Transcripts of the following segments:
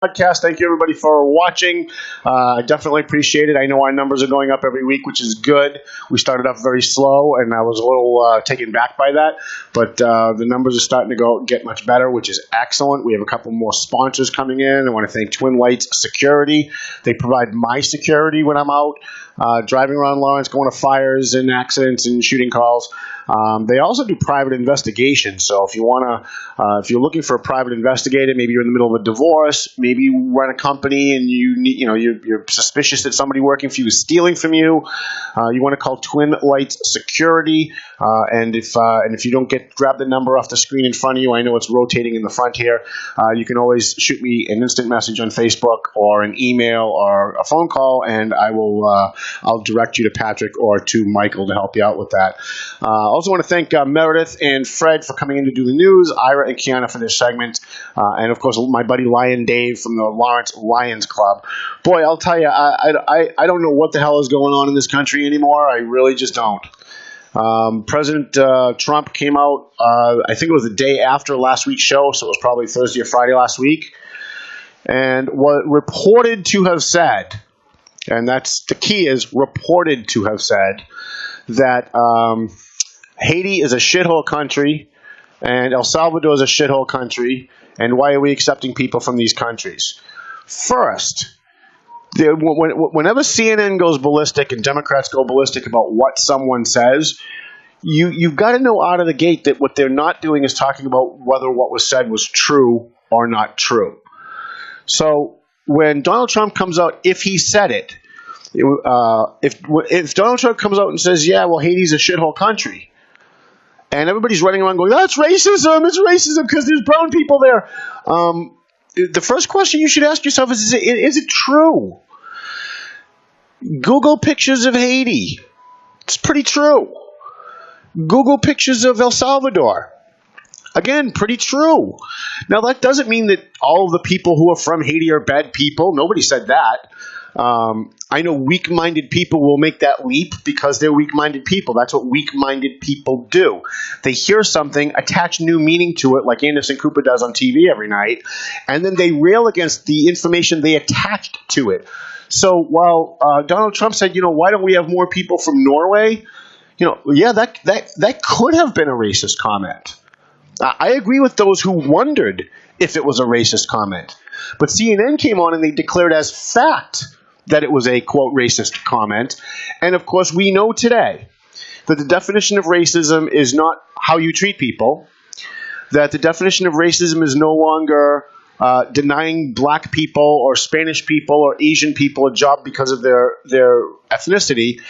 podcast. Thank you, everybody, for watching. I definitely appreciate it. I know our numbers are going up every week, which is good. We started off very slow, and I was a little taken back by that. But the numbers are starting to get much better, which is excellent. We have a couple more sponsors coming in. I want to thank Twin Lights Security. They provide my security when I'm out driving around Lawrence, going to fires and accidents and shooting calls. They also do private investigations. So if if you're looking for a private investigator, maybe you're in the middle of a divorce, maybe you run a company and you're suspicious that somebody working for you is stealing from you. You want to call Twin Lights Security. And if you don't grab the number off the screen in front of you, I know it's rotating in the front here. You can always shoot me an instant message on Facebook or an email or a phone call, and I'll direct you to Patrick or to Michael to help you out with that. I also want to thank Meredith and Fred for coming in to do the news, Ira and Kiana for this segment, and of course my buddy Lion Dave from the Lawrence Lions Club. Boy, I'll tell you, I don't know what the hell is going on in this country anymore. I really just don't. President Trump came out, I think it was the day after last week's show, so it was probably Thursday or Friday last week, and what reported to have said, and that's the key, is reported to have said that Haiti is a shithole country and El Salvador is a shithole country, and why are we accepting people from these countries? First, whenever CNN goes ballistic and Democrats go ballistic about what someone says, you've got to know out of the gate that what they're not doing is talking about whether what was said was true or not true. So when Donald Trump comes out, if he said it, if Donald Trump comes out and says, yeah, well, Haiti's a shithole country, and everybody's running around going, that's racism, it's racism because there's brown people there. The first question you should ask yourself is it true? Google pictures of Haiti. It's pretty true. Google pictures of El Salvador. Again, pretty true. Now, that doesn't mean that all of the people who are from Haiti are bad people. Nobody said that. I know weak-minded people will make that leap because they're weak-minded people. That's what weak-minded people do. They hear something, attach new meaning to it, like Anderson Cooper does on TV every night, and then they rail against the information they attached to it. So while Donald Trump said, why don't we have more people from Norway? Yeah, that could have been a racist comment. I agree with those who wondered if it was a racist comment. But CNN came on and they declared as fact that it was a, quote, racist comment. And, of course, we know today that the definition of racism is not how you treat people, that the definition of racism is no longer denying black people or Spanish people or Asian people a job because of their ethnicity.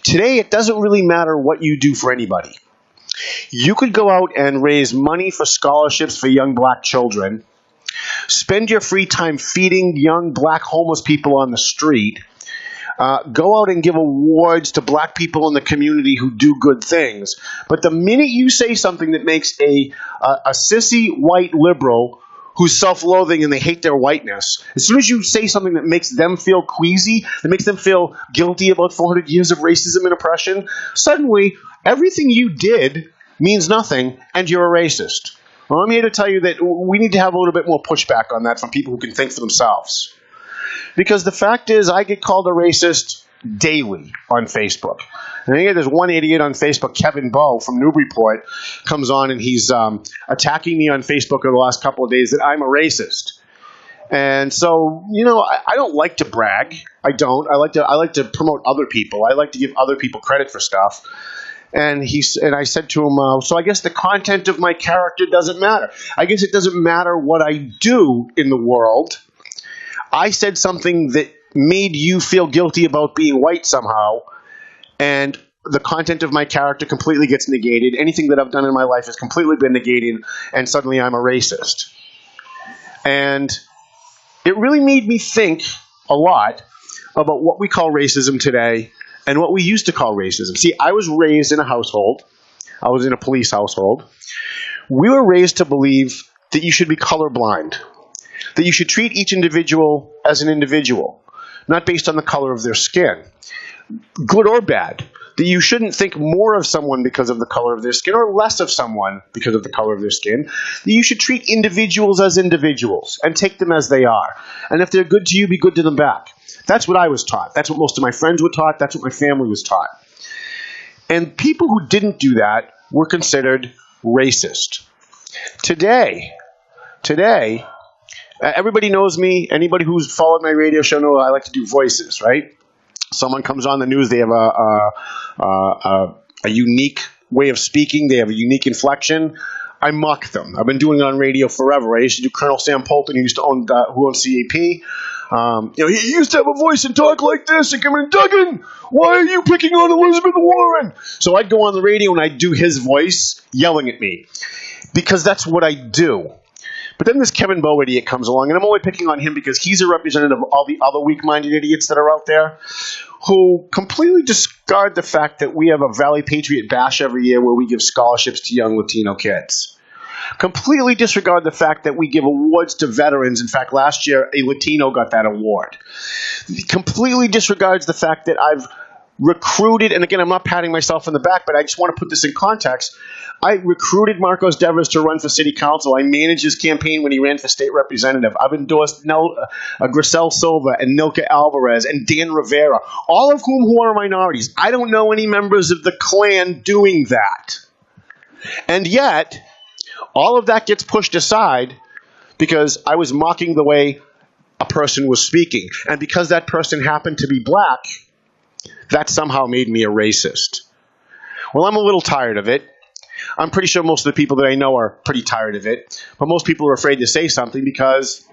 Today, it doesn't really matter what you do for anybody. You could go out and raise money for scholarships for young black children, spend your free time feeding young black homeless people on the street, go out and give awards to black people in the community who do good things. But the minute you say something that makes a sissy white liberal who's self-loathing and they hate their whiteness, as soon as you say something that makes them feel queasy, that makes them feel guilty about 400 years of racism and oppression, suddenly everything you did means nothing and you're a racist. Well, I'm here to tell you that we need to have a little bit more pushback on that from people who can think for themselves. Because the fact is, I get called a racist daily on Facebook. And I think there's one idiot on Facebook, Kevin Bowe from Newburyport, comes on and he's attacking me on Facebook over the last couple of days that I'm a racist. And so, I don't like to brag. I don't. I like to promote other people. I like to give other people credit for stuff. And I said to him, so I guess the content of my character doesn't matter. I guess it doesn't matter what I do in the world. I said something that made you feel guilty about being white somehow, and the content of my character completely gets negated. Anything that I've done in my life has completely been negated, and suddenly I'm a racist. And it really made me think a lot about what we call racism today and what we used to call racism. See, I was raised in a household. I was in a police household. We were raised to believe that you should be colorblind, that you should treat each individual as an individual, not based on the color of their skin, good or bad. that you shouldn't think more of someone because of the color of their skin or less of someone because of the color of their skin. That you should treat individuals as individuals and take them as they are. And if they're good to you, be good to them back. That's what I was taught. That's what most of my friends were taught. That's what my family was taught. And people who didn't do that were considered racist. Today, everybody knows me. Anybody who's followed my radio show knows I like to do voices, right? Someone comes on the news, they have a unique way of speaking, they have a unique inflection. I mock them. I've been doing it on radio forever. I used to do Colonel Sam Polton, who used to own who owns CAP. He used to have a voice and talk like this and come in, Duggan, why are you picking on Elizabeth Warren? So I'd go on the radio and I'd do his voice yelling at me because that's what I do. But then this Kevin Bowe idiot comes along, and I'm only picking on him because he's a representative of all the other weak-minded idiots that are out there who completely discard the fact that we have a Valley Patriot Bash every year where we give scholarships to young Latino kids. Completely disregard the fact that we give awards to veterans. In fact, last year, a Latino got that award. Completely disregards the fact that I've recruited, and again, I'm not patting myself on the back, but I just want to put this in context. I recruited Marcos Devers to run for city council. I managed his campaign when he ran for state representative. I've endorsed Grisel Silva and Nilka Alvarez and Dan Rivera, all of whom are minorities. I don't know any members of the Klan doing that. And yet, all of that gets pushed aside because I was mocking the way a person was speaking. And because that person happened to be black, that somehow made me a racist. Well, I'm a little tired of it. I'm pretty sure most of the people that I know are pretty tired of it. But most people are afraid to say something because,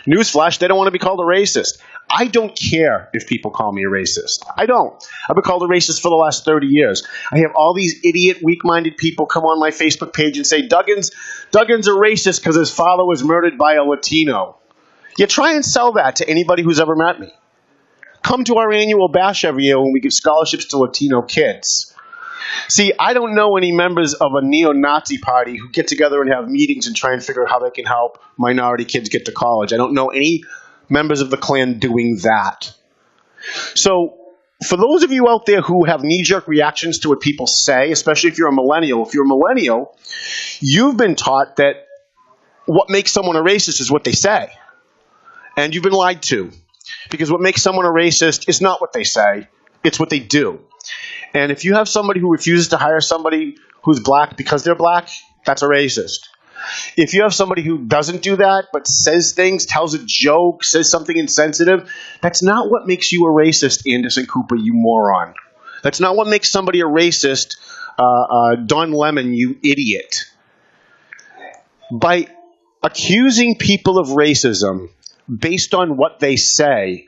newsflash, they don't want to be called a racist. I don't care if people call me a racist. I don't. I've been called a racist for the last 30 years. I have all these idiot, weak-minded people come on my Facebook page and say, Duggan's a racist because his father was murdered by a Latino. You try and sell that to anybody who's ever met me. Come to our annual bash every year when we give scholarships to Latino kids. See, I don't know any members of a neo-Nazi party who get together and have meetings and try and figure out how they can help minority kids get to college. I don't know any members of the Klan doing that. So, for those of you out there who have knee-jerk reactions to what people say, especially if you're a millennial, you've been taught that what makes someone a racist is what they say. And you've been lied to. Because what makes someone a racist is not what they say, it's what they do. And if you have somebody who refuses to hire somebody who's black because they're black, that's a racist. If you have somebody who doesn't do that but says things, tells a joke, says something insensitive, that's not what makes you a racist, Anderson Cooper, you moron. That's not what makes somebody a racist, Don Lemon, you idiot. By accusing people of racism based on what they say,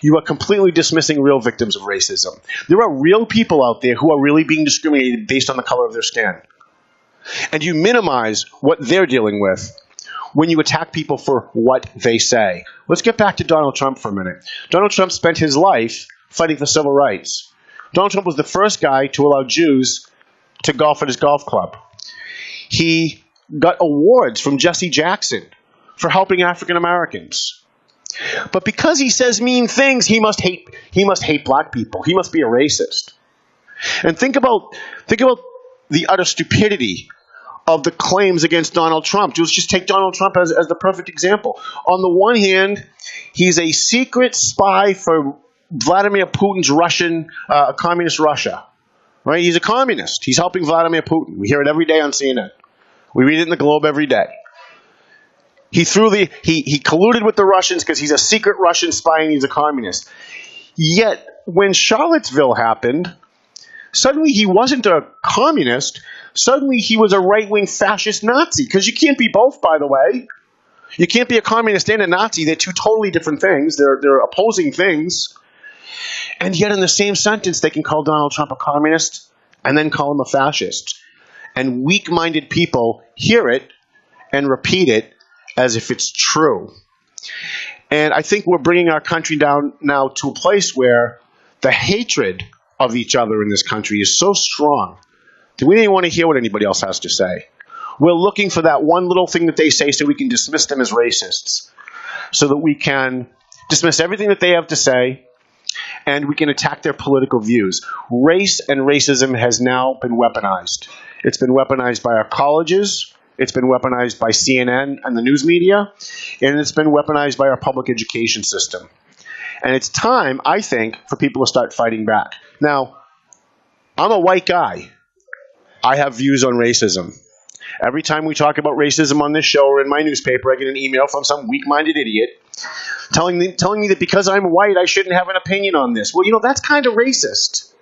you are completely dismissing real victims of racism. There are real people out there who are really being discriminated based on the color of their skin. And you minimize what they're dealing with when you attack people for what they say. Let's get back to Donald Trump for a minute. Donald Trump spent his life fighting for civil rights. Donald Trump was the first guy to allow Jews to golf at his golf club. He got awards from Jesse Jackson for helping African Americans. But because he says mean things, he must hate black people. He must be a racist. And think about the utter stupidity of the claims against Donald Trump. Let's just take Donald Trump as the perfect example. On the one hand, he's a secret spy for Vladimir Putin's communist Russia. Right? He's a communist. He's helping Vladimir Putin. We hear it every day on CNN. We read it in the Globe every day. He colluded with the Russians because he's a secret Russian spy and he's a communist. Yet, when Charlottesville happened, suddenly he wasn't a communist. Suddenly he was a right-wing fascist Nazi. Because you can't be both, by the way. You can't be a communist and a Nazi. They're two totally different things. They're opposing things. And yet in the same sentence, they can call Donald Trump a communist and then call him a fascist. And weak-minded people hear it and repeat it as if it's true. And I think we're bringing our country down now to a place where the hatred of each other in this country is so strong that we don't even want to hear what anybody else has to say. We're looking for that one little thing that they say so we can dismiss them as racists, so that we can dismiss everything that they have to say and we can attack their political views. Race and racism has now been weaponized. It's been weaponized by our colleges. It's been weaponized by CNN and the news media. And it's been weaponized by our public education system. And it's time, I think, for people to start fighting back. Now, I'm a white guy. I have views on racism. Every time we talk about racism on this show or in my newspaper, I get an email from some weak-minded idiot telling me that because I'm white, I shouldn't have an opinion on this. Well, that's kind of racist.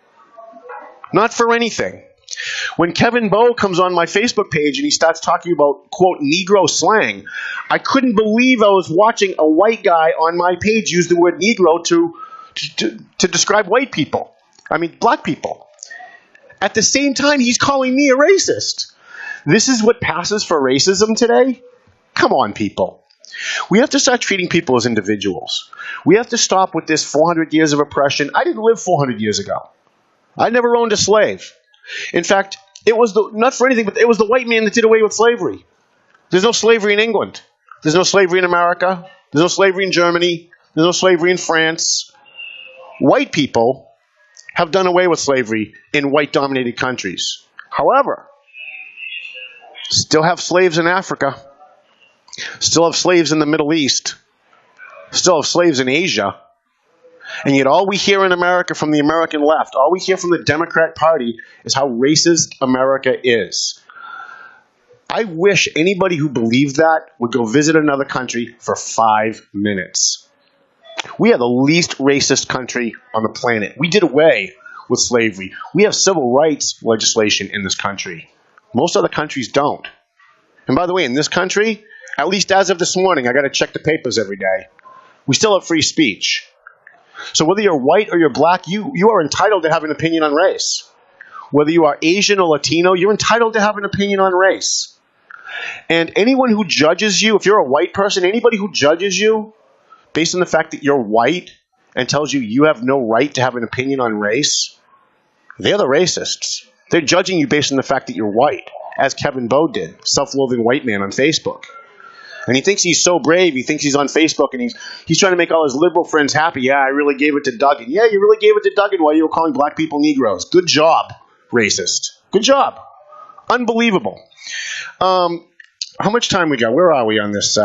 Not for anything. When Kevin Bowe comes on my Facebook page and he starts talking about, quote, Negro slang, I couldn't believe I was watching a white guy on my page use the word Negro to describe white people. I mean, black people. At the same time, he's calling me a racist. This is what passes for racism today? Come on, people. We have to start treating people as individuals. We have to stop with this 400 years of oppression. I didn't live 400 years ago. I never owned a slave. In fact, it was not for anything, but it was the white man that did away with slavery. There's no slavery in England. There's no slavery in America. There's no slavery in Germany. There's no slavery in France. White people have done away with slavery in white-dominated countries. However, still have slaves in Africa. Still have slaves in the Middle East. Still have slaves in Asia. And yet all we hear in America from the American left, all we hear from the Democrat Party is how racist America is. I wish anybody who believed that would go visit another country for 5 minutes. We are the least racist country on the planet. We did away with slavery. We have civil rights legislation in this country. Most other countries don't. And by the way, in this country, at least as of this morning, I got to check the papers every day. We still have free speech. So whether you're white or you're black, you are entitled to have an opinion on race. Whether you are Asian or Latino, you're entitled to have an opinion on race. And anyone who judges you, if you're a white person, anybody who judges you based on the fact that you're white and tells you you have no right to have an opinion on race, they're the racists. They're judging you based on the fact that you're white, as Kevin Bowe did, self-loathing white man on Facebook. And he thinks he's so brave. He thinks he's on Facebook, and he's trying to make all his liberal friends happy. Yeah, I really gave it to Duggan. Yeah, you really gave it to Duggan while you were calling black people Negroes. Good job, racist. Good job. Unbelievable. How much time we got? Where are we on this?